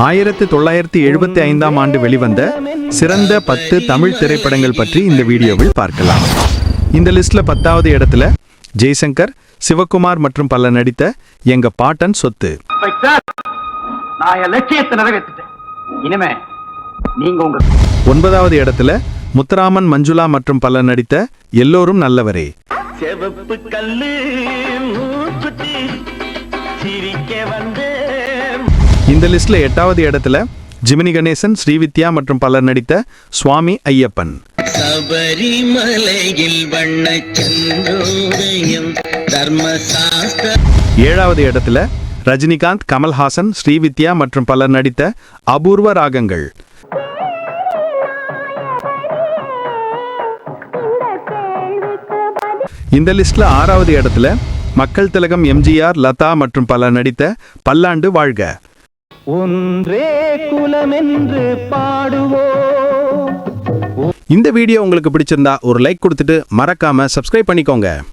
1975ஆம் ஆண்டு வெளிவந்த சிறந்த 10 தமிழ் திரைப்படங்கள் பற்றி இந்த வீடியோவில் பார்க்கலாம். இந்த லிஸ்ட்ல 10வது இடத்துல ஜெய்சங்கர், சிவகுமார் மற்றும் பலர் நடித்த எங்க பாட்டன் சொத்து. நான் என் லட்சியத்தை நிறைவேற்றிட்டேன். இனிமே நீங்க உங்க 9வது இடத்துல முத்துராமன், மஞ்சுளா மற்றும் பலர் நடித்த எல்லோரும் நல்லவரே. செவப்பு கல்லு மூக்குத்தி சிரிக்க வந்து. இந்த லிஸ்ட்ல 8வது இடத்துல ஜிமினி கணேசன், ஸ்ரீவித்யா மற்றும் பலர் நடித்த சுவாமி ஐயப்பன். சபரிமலையில் வண்ணச்சந்தோதயம் தர்மசாஸ்திர. 7வது இடத்துல ரஜினிகாந்த், கமல்ஹாசன், ஸ்ரீவித்யா மற்றும் பலர் நடித்த அபூர்வ ராகங்கள். இந்த லிஸ்ட்ல 6வது இடத்துல மக்கள் திலகம் எம்ஜிஆர், லதா மற்றும் பலர் நடித்த பல்லாண்டு வாழ்க. ஒன்றே குலம் என்று பாடுவோம். இந்த வீடியோ உங்களுக்கு பிடிச்சிருந்தா ஒரு லைக் கொடுத்துட்டு மறக்காம சப்ஸ்கிரைப் பண்ணிக்கோங்க.